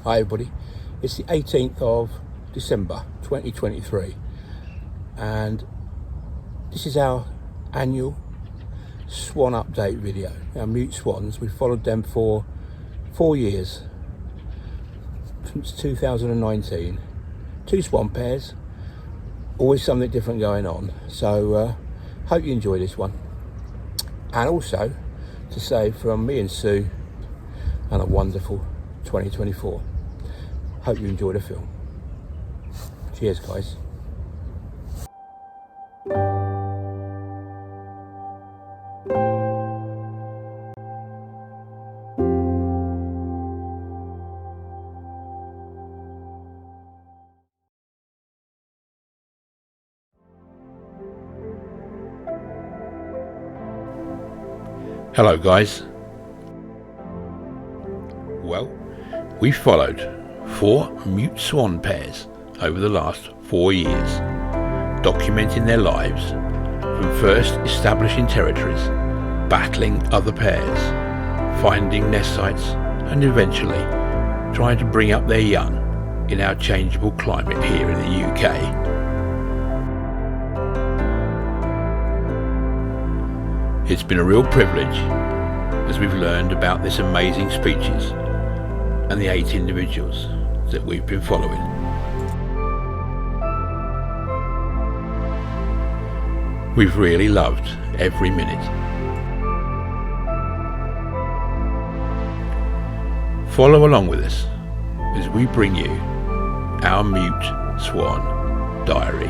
Hi everybody, it's the 18th of December 2023 and this is our annual swan update video. Our Mute Swans, we've followed them for 4 years, since 2019. 2 swan pairs, always something different going on, so hope you enjoy this one. And also to say from me and Sue, and a wonderful 2024. Hope you enjoy the film. Cheers guys. Hello guys. Well, we followed 4 mute swan pairs over the last 4 years, documenting their lives from first establishing territories, battling other pairs, finding nest sites, and eventually trying to bring up their young in our changeable climate here in the UK. It's been a real privilege as we've learned about this amazing species and the 8 individuals that we've been following. We've really loved every minute. Follow along with us as we bring you our Mute Swan Diary.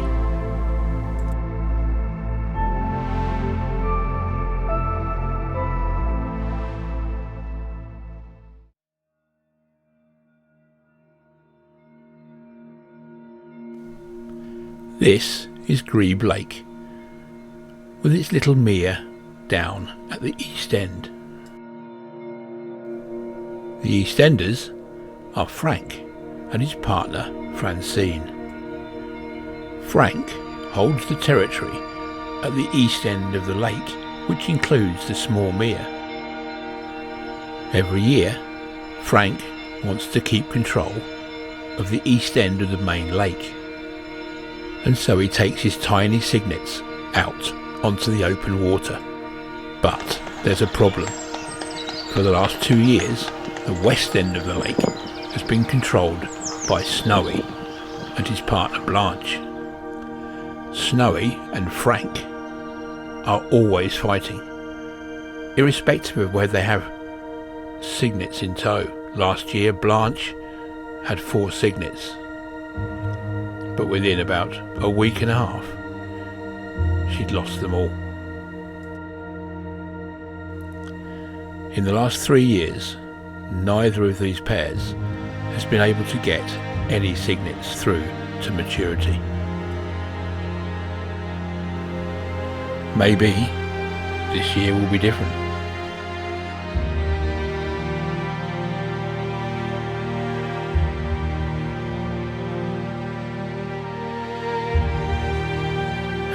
This is Grebe Lake, with its little mere down at the east end. The EastEnders are Frank and his partner Francine. Frank holds the territory at the east end of the lake, which includes the small mere. Every year, Frank wants to keep control of the east end of the main lake, and so he takes his tiny cygnets out onto the open water. But there's a problem. For the last 2 years, the west end of the lake has been controlled by Snowy and his partner Blanche. Snowy and Frank are always fighting, irrespective of whether they have cygnets in tow. Last year, Blanche had 4 cygnets, but within about a week and a half, she'd lost them all. In the last 3 years, neither of these pairs has been able to get any cygnets through to maturity. Maybe this year will be different.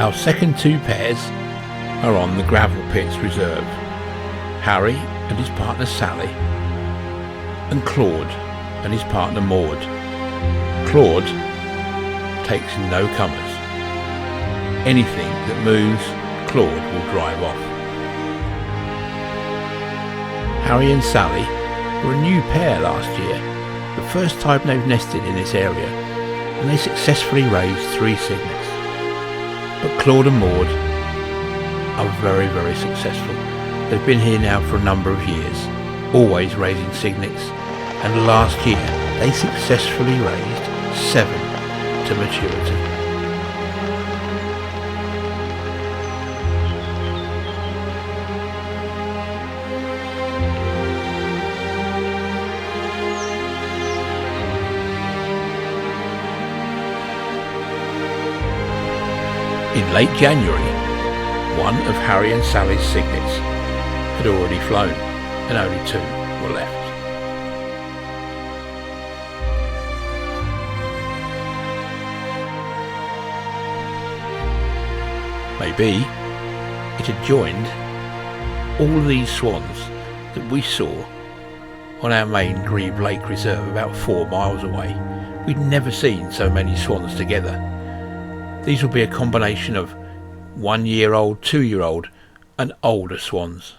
Our second 2 pairs are on the Gravel Pits Reserve, Harry and his partner Sally, and Claude and his partner Maude. Claude takes no comers. Anything that moves, Claude will drive off. Harry and Sally were a new pair last year, the first time they've nested in this area, and they successfully raised 3 cygnets. But Claude and Maude are very, very successful. They've been here now for a number of years, always raising cygnets, and last year they successfully raised 7 to maturity. In late January, one of Harry and Sally's cygnets had already flown, and only 2 were left. Maybe it had joined all these swans that we saw on our main Grebe Lake reserve about 4 miles away. We'd never seen so many swans together. These will be a combination of 1-year-old, 2-year-old and older swans.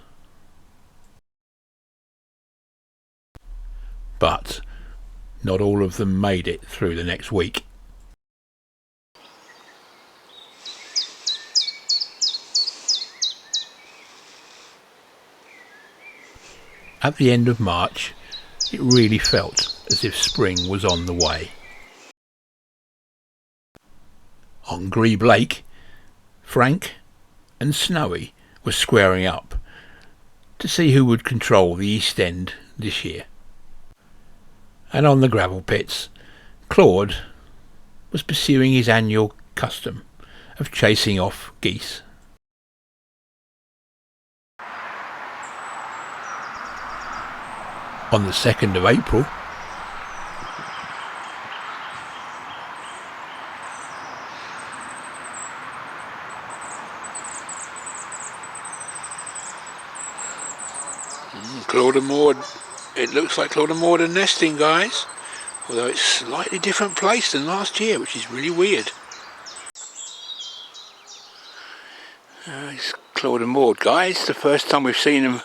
But not all of them made it through the next week. At the end of March, it really felt as if spring was on the way. On Grebe Lake, Frank and Snowy were squaring up to see who would control the East End this year. And on the gravel pits, Claude was pursuing his annual custom of chasing off geese. On the 2nd of April, Claude and Maude, it looks like Claude and Maude are nesting, guys, although it's a slightly different place than last year, which is really weird. It's Claude and Maude, guys, the first time we've seen them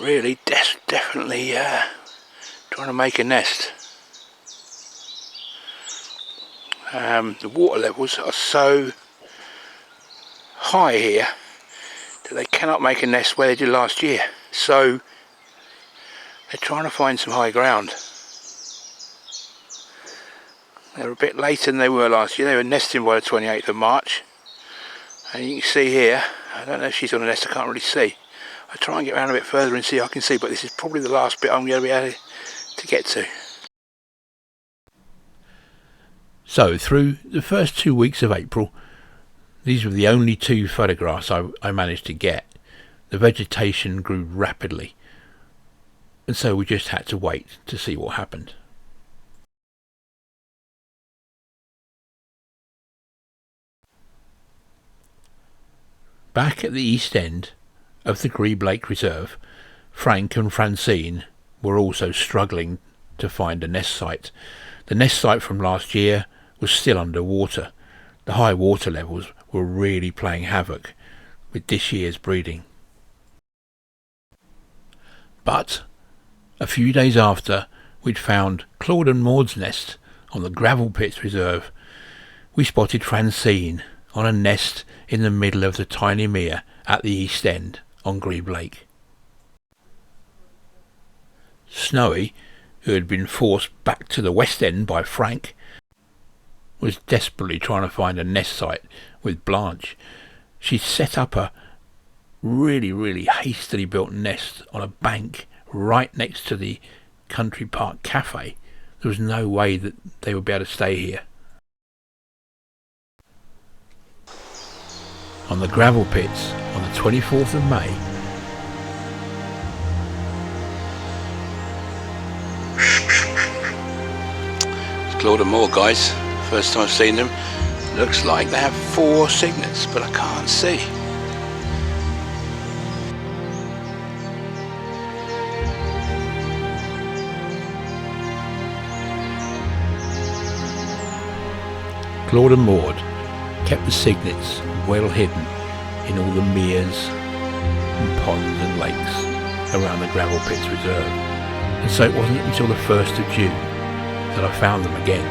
really definitely trying to make a nest. The water levels are so high here that they cannot make a nest where they did last year, so they're trying to find some high ground. They're a bit later than they were last year. They were nesting by the 28th of March, and you can see here, I don't know if she's on a nest, I can't really see. I'll try and get around a bit further and see if I can see, but this is probably the last bit I'm going to be able to get to. So through the first 2 weeks of April, these were the only 2 photographs I managed to get. The vegetation grew rapidly, and so we just had to wait to see what happened. Back at the east end of the Grebe Lake Reserve, Frank and Francine were also struggling to find a nest site. The nest site from last year was still under water. The high water levels were really playing havoc with this year's breeding. But a few days after we'd found Claude and Maude's nest on the Gravel Pits Reserve, we spotted Francine on a nest in the middle of the tiny mere at the east end on Grebe Lake. Snowy, who had been forced back to the west end by Frank, was desperately trying to find a nest site with Blanche. She set up a really hastily built nest on a bank right next to the country park cafe. There was no way that they would be able to stay here. On the gravel pits on the 24th of May, it's Claude and Maude, guys. First time I've seen them. Looks like they have 4 cygnets, but I can't see. Claude and Maude kept the cygnets well hidden in all the meres and ponds and lakes around the Gravel Pits Reserve, and so it wasn't until the 1st of June that I found them again.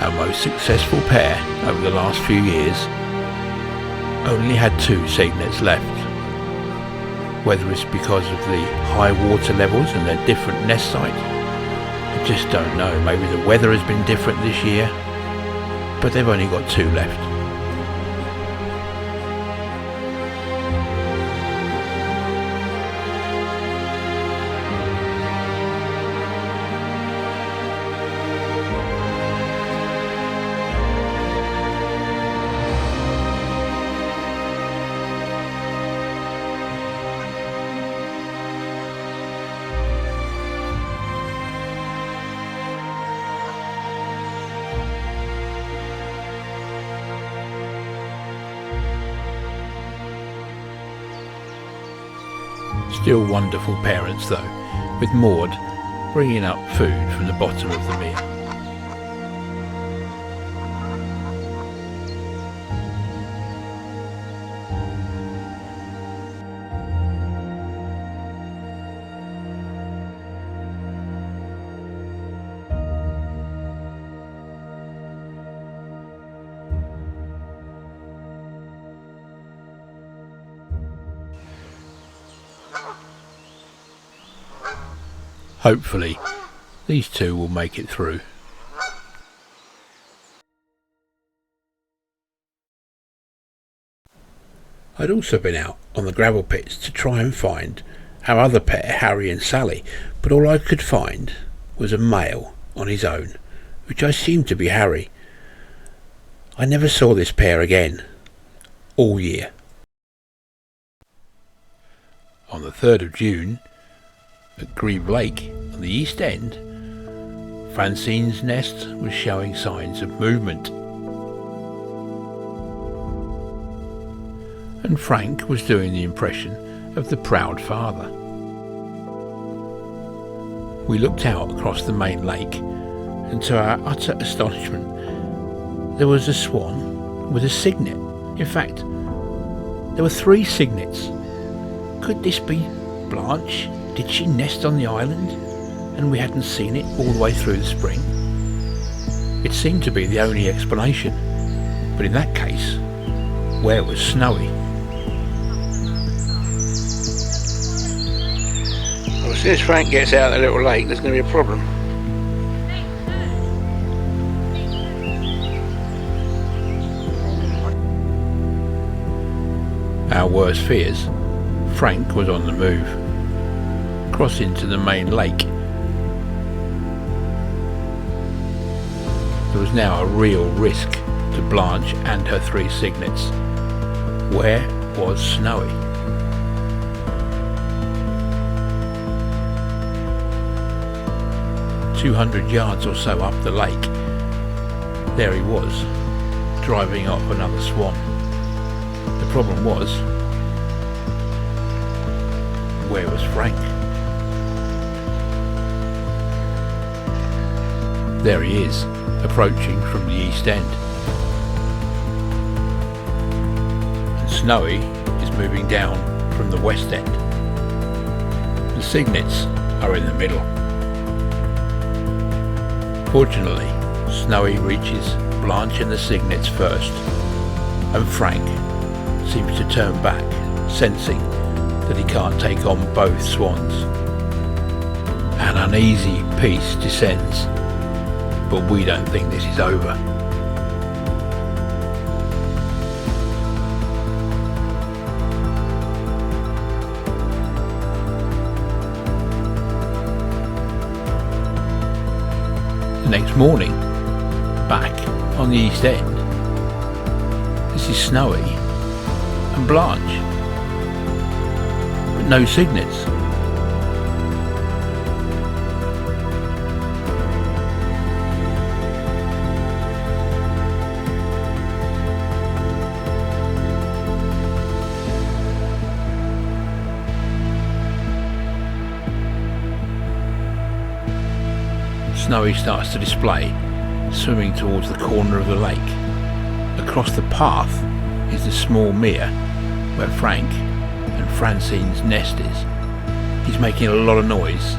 Our most successful pair over the last few years only had 2 cygnets left. Whether it's because of the high water levels and their different nest site, I just don't know. Maybe the weather has been different this year, but they've only got 2 left. Still wonderful parents though, with Maude bringing up food from the bottom of the mere. Hopefully, these two will make it through. I'd also been out on the gravel pits to try and find our other pair, Harry and Sally, but all I could find was a male on his own, which I assumed to be Harry. I never saw this pair again, all year. On the 3rd of June, at Grebe Lake on the east end, Francine's nest was showing signs of movement, and Frank was doing the impression of the proud father. We looked out across the main lake, and to our utter astonishment, there was a swan with a cygnet. In fact, there were 3 cygnets. Could this be Blanche? Did she nest on the island and we hadn't seen it all the way through the spring? It seemed to be the only explanation, but in that case, where was Snowy? Well, as soon as Frank gets out of the little lake, there's going to be a problem. Our worst fears, Frank was on the move, crossing to the main lake. There was now a real risk to Blanche and her 3 cygnets. Where was Snowy? "200 yards or so up the lake, there he was, driving off another swan. The problem was, where was Frank? There he is, approaching from the east end. And Snowy is moving down from the west end. The cygnets are in the middle. Fortunately, Snowy reaches Blanche and the cygnets first, and Frank seems to turn back, sensing that he can't take on both swans. An uneasy peace descends, but we don't think this is over. The next morning, back on the east end, this is Snowy and Blanche, but no cygnets. Snowy starts to display, swimming towards the corner of the lake. Across the path is the small mere where Frank and Francine's nest is. He's making a lot of noise.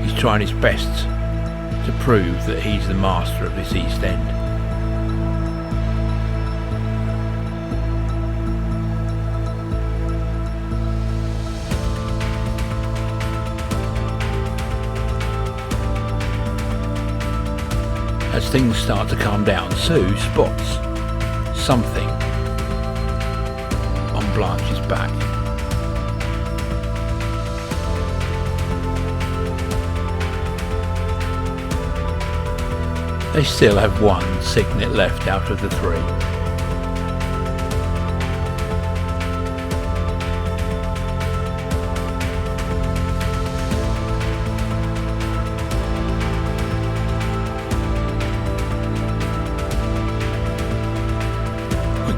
He's trying his best to prove that he's the master of this east end. As things start to calm down, Sue spots something on Blanche's back. They still have 1 cygnet left out of the 3.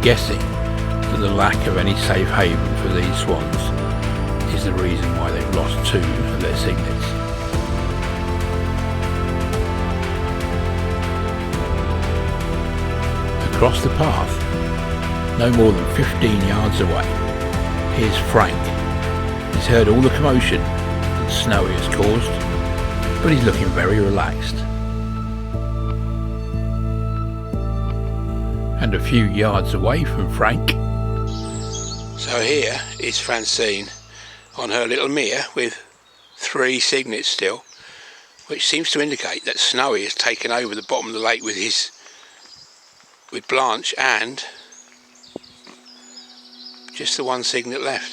Guessing that the lack of any safe haven for these swans is the reason why they've lost 2 of their cygnets. Across the path, no more than 15 yards away, here's Frank. He's heard all the commotion that Snowy has caused, but he's looking very relaxed. And a few yards away from Frank. So here is Francine on her little mare with 3 cygnets still, which seems to indicate that Snowy has taken over the bottom of the lake with Blanche, and just the 1 cygnet left.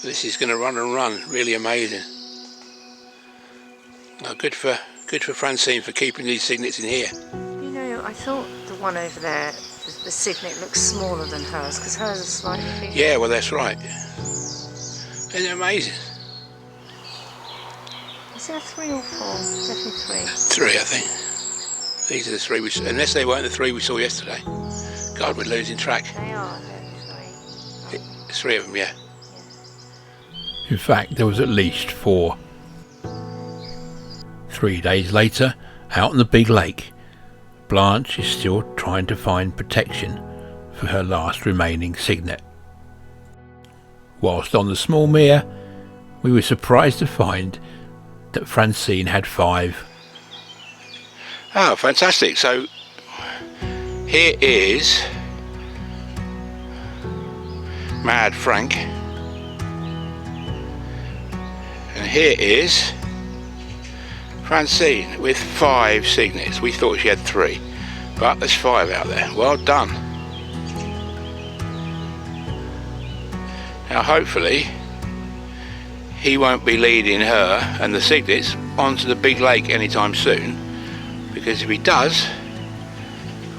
This is going to run and run, really amazing. Well, good for Francine for keeping these cygnets in here. You know, I thought the one over there, the cygnet, looks smaller than hers, because hers is slightly bigger. Yeah, well, that's right. Isn't it amazing? Is there 3 or 4? Definitely 3, 3. I think. These are the 3 unless they weren't the 3 we saw yesterday. God, we're losing track. They are, they're 3. There's 3 of them, yeah. In fact, there was at least 4. 3 days later, out on the big lake, Blanche is still trying to find protection for her last remaining cygnet. Whilst on the small mare, we were surprised to find that Francine had 5. Oh, fantastic. So here is Mad Frank, and here is Francine with 5 cygnets. We thought she had 3, but there's 5 out there. Well done. Now hopefully he won't be leading her and the cygnets onto the big lake anytime soon, because if he does,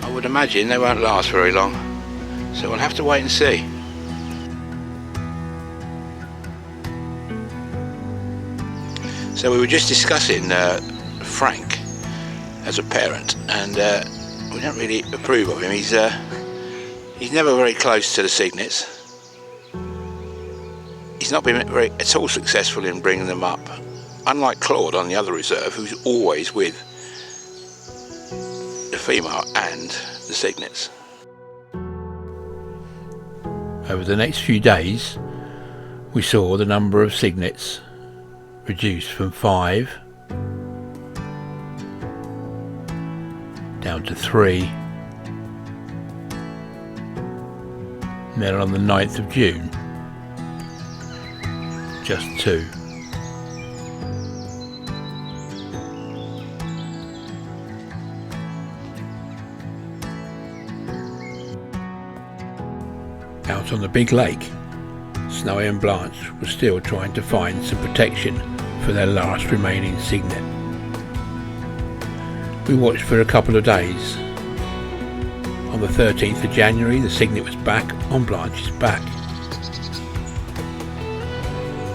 I would imagine they won't last very long. So we'll have to wait and see. So we were just discussing Frank as a parent, and we don't really approve of him. He's never very close to the cygnets. He's not been at all successful in bringing them up, unlike Claude on the other reserve, who's always with the female and the cygnets. Over the next few days, we saw the number of cygnets reduced from 5 down to 3, and then on the 9th of June, just 2. Out on the big lake, Snowy and Blanche were still trying to find some protection for their last remaining cygnet. We watched for a couple of days. On the 13th of January, the cygnet was back on Blanche's back.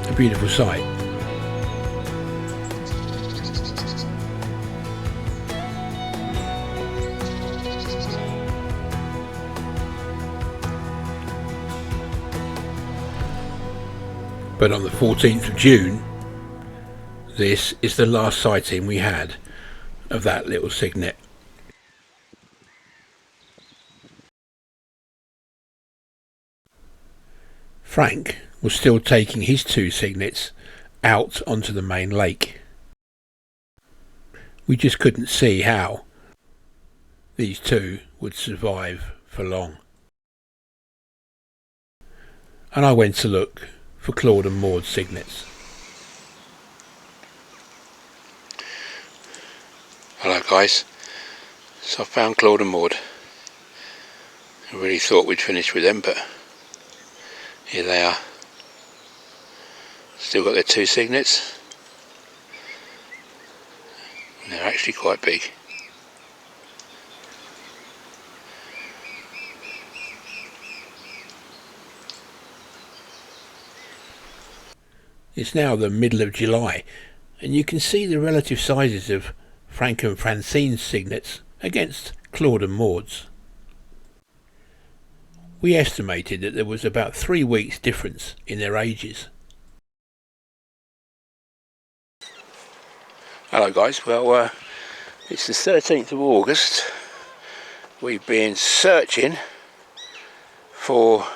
A beautiful sight. But on the 14th of June, this is the last sighting we had of that little cygnet. Frank was still taking his 2 cygnets out onto the main lake. We just couldn't see how these 2 would survive for long. And I went to look for Claude and Maude cygnets. Hello guys, so I found Claude and Maude. I really thought we'd finish with them, but here they are. Still got their 2 cygnets. And they're actually quite big. It's now the middle of July, and you can see the relative sizes of Frank and Francine's cygnets against Claude and Maude's. We estimated that there was about 3 weeks difference in their ages. Hello guys, well it's the 13th of August. We've been searching for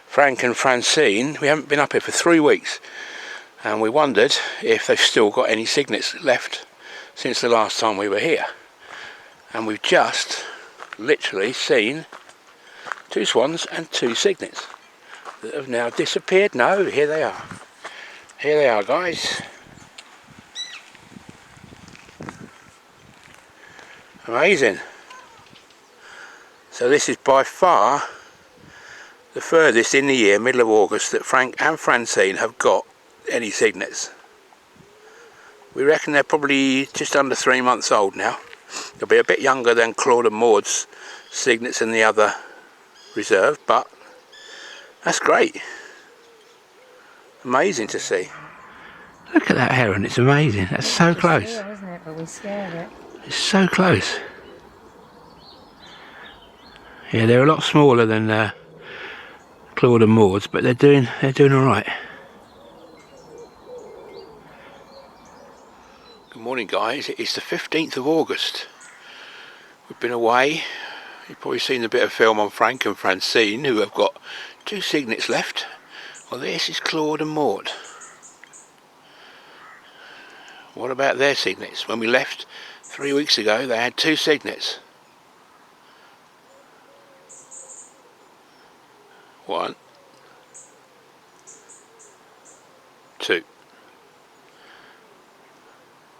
Frank and Francine. We haven't been up here for 3 weeks and we wondered if they've still got any cygnets left since the last time we were here. And we've just literally seen 2 swans and 2 cygnets that have now disappeared. No, here they are. Here they are, guys. Amazing. So this is by far the furthest in the year, middle of August, that Frank and Francine have got any cygnets. We reckon they're probably just under 3 months old now. They'll be a bit younger than Claude and Maude's cygnets in the other reserve, but that's great. Amazing to see. Look at that heron, it's amazing. That's so close. It's real, isn't it? But we scared it. It's so close. Yeah, they're a lot smaller than Claude and Maude's, but they're doing all right. Good morning, guys. It's the 15th of August. We've been away. You've probably seen a bit of film on Frank and Francine, who have got 2 cygnets left. Well, this is Claude and Maude. What about their cygnets? When we left 3 weeks ago, they had 2 cygnets. 1, 2,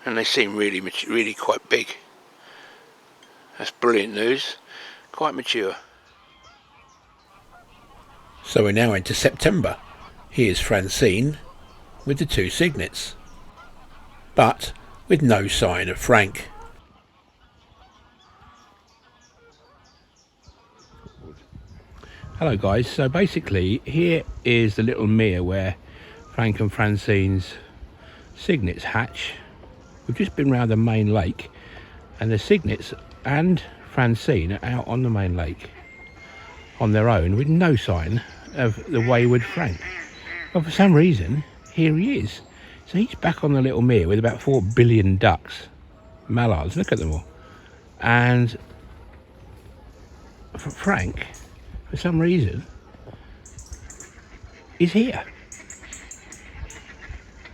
and they seem really quite big. That's brilliant news. Quite mature. So we're now into September. Here's Francine with the 2 cygnets, but with no sign of Frank. Hello guys, so basically here is the little mere where Frank and Francine's cygnets hatch. We've just been round the main lake and the cygnets and Francine are out on the main lake on their own with no sign of the wayward Frank. But for some reason, here he is. So he's back on the little mere with about 4 billion ducks, mallards, look at them all. And for Frank, for some reason, is here.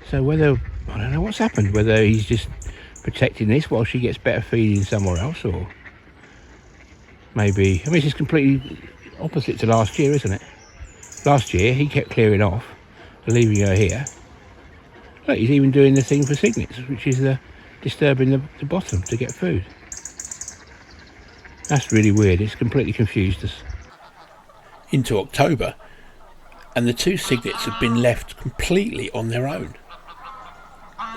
So whether, I don't know what's happened, whether he's just protecting this while she gets better feeding somewhere else, or maybe, I mean, it's completely opposite to last year, isn't it? Last year he kept clearing off, leaving her here. Look, he's even doing the thing for cygnets, which is disturbing the bottom to get food. That's really weird. It's completely confused us. Into October, and the 2 cygnets have been left completely on their own.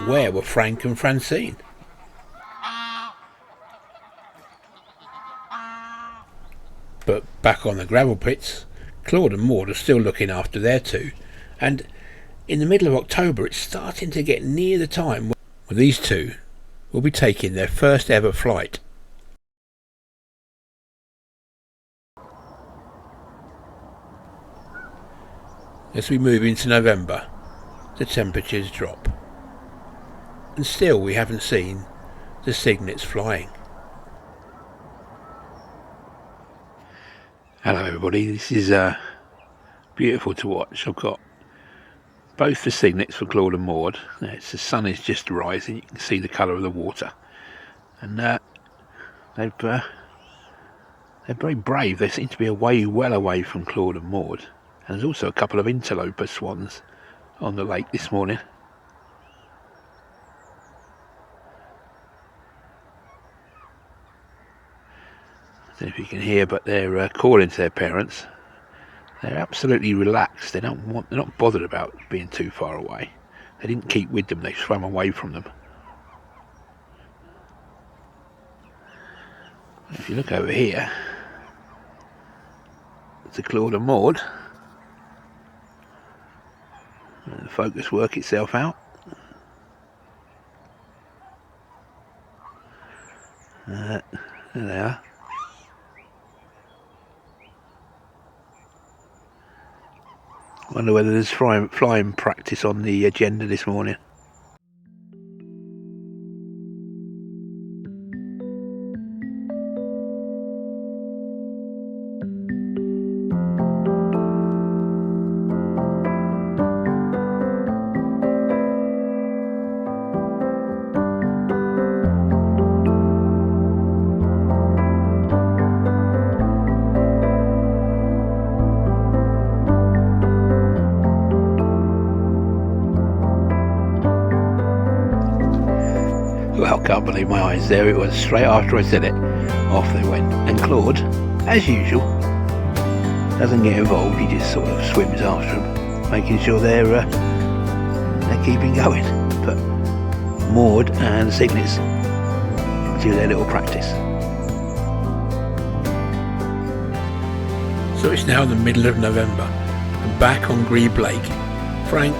Where were Frank and Francine? But back on the gravel pits, Claude and Maude are still looking after their 2, and in the middle of October it's starting to get near the time when these 2 will be taking their first ever flight. As we move into November, the temperatures drop, and still we haven't seen the cygnets flying. Hello everybody, this is beautiful to watch. I've got both the cygnets for Claude and Maude. The sun is just rising, you can see the colour of the water, and they're very brave. They seem to be well away from Claude and Maude. And there's also a couple of interloper swans on the lake this morning. I don't know if you can hear, but they're calling to their parents. They're absolutely relaxed. They're not bothered about being too far away. They didn't keep with them. They swam away from them. If you look over here, it's a Claude and Maude. And the focus work itself out. There they are. Wonder whether there's flying practice on the agenda this morning. can't believe my eyes. There it was, straight after I said it. Off they went. And Claude, as usual, doesn't get involved. He just sort of swims after them, making sure they're keeping going. But Maude and the Cygnets do their little practice. So it's now the middle of November, and back on Grebe Lake, Frank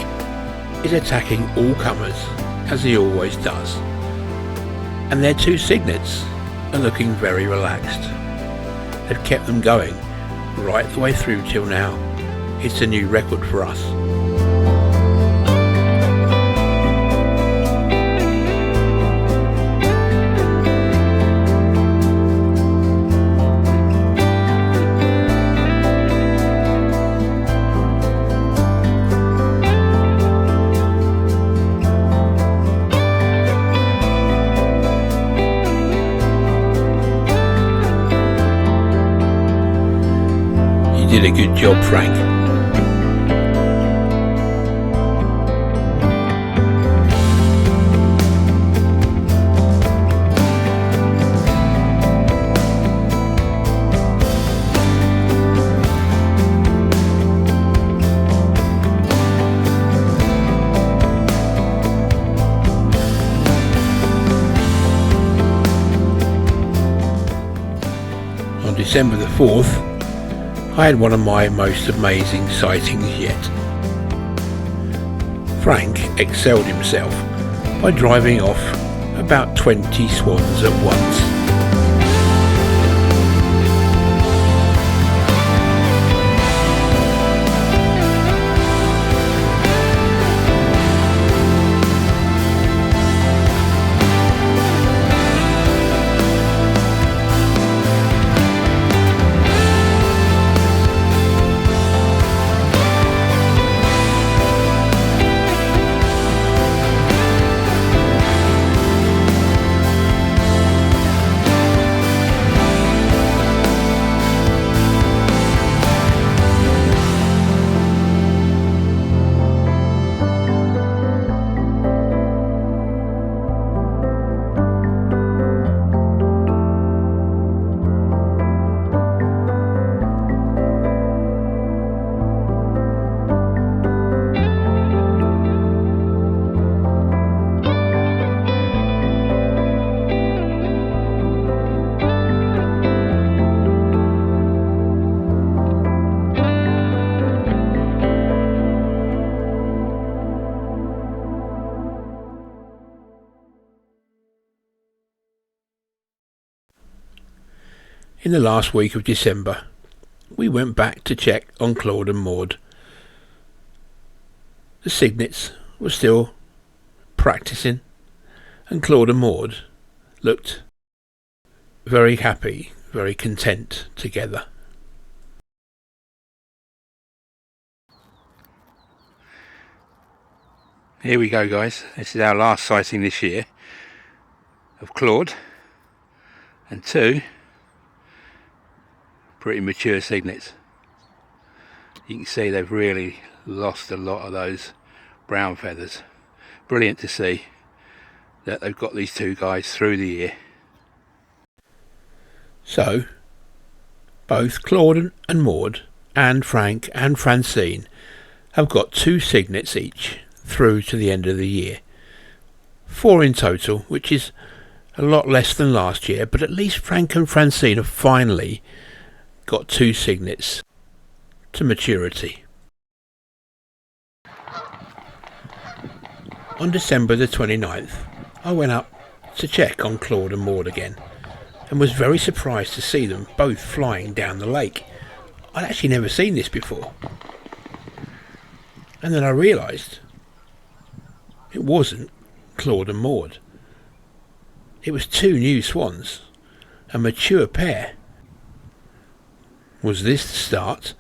is attacking all comers, as he always does. And their two Cygnets are looking very relaxed. They've kept them going right the way through till now. It's a new record for us. You did a good job, Frank. On December the 4th, I had one of my most amazing sightings yet. Frank excelled himself by driving off about 20 swans at once. In the last week of December, we went back to check on Claude and Maude. The Cygnets were still practicing, and Claude and Maude looked very happy, very content together. Here we go, guys. This is our last sighting this year of Claude and two pretty mature Cygnets. You can see they've really lost a lot of those brown feathers. Brilliant to see that they've got these two guys through the year. So both Claude and Maude and Frank and Francine have got two Cygnets each through to the end of the year. 4 in total, which is a lot less than last year, but at least Frank and Francine have finally got 2 Cygnets to maturity. On December the 29th, I went up to check on Claude and Maude again, and was very surprised to see them both flying down the lake. I'd actually never seen this before. And then I realised it wasn't Claude and Maude. It was 2 new swans, a mature pair. Was this the start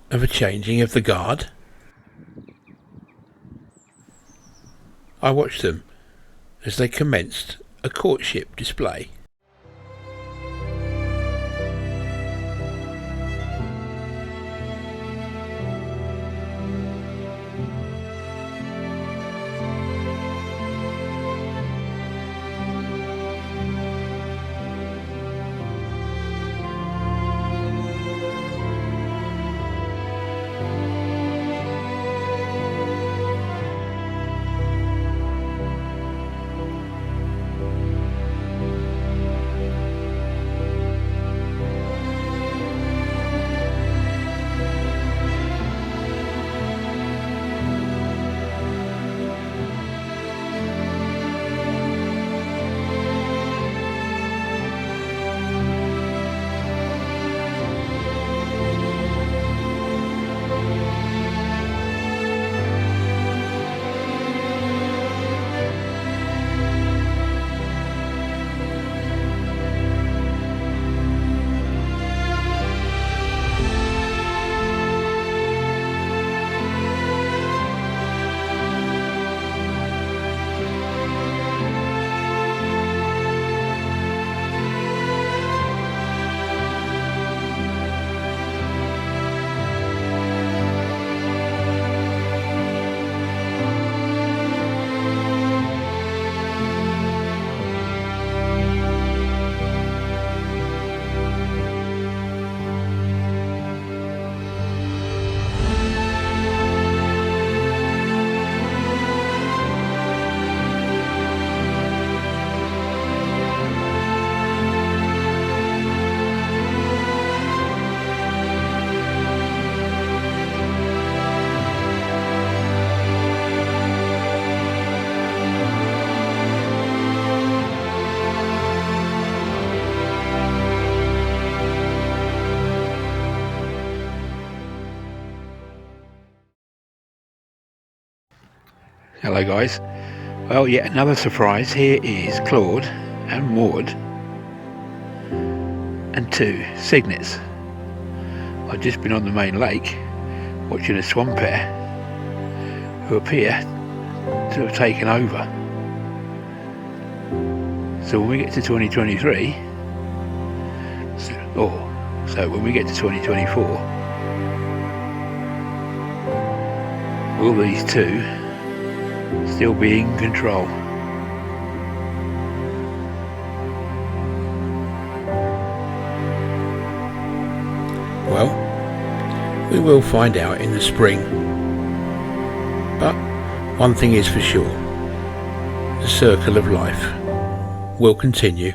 of a changing of the guard? I watched them as they commenced a courtship display. Hello guys. Well, yet another surprise. Here is Claude and Maude and 2 cygnets. I've just been on the main lake watching a swan pair who appear to have taken over. So when we get to 2023, so when we get to 2024, will these 2 still be in control? Well, we will find out in the spring. But one thing is for sure, the circle of life will continue.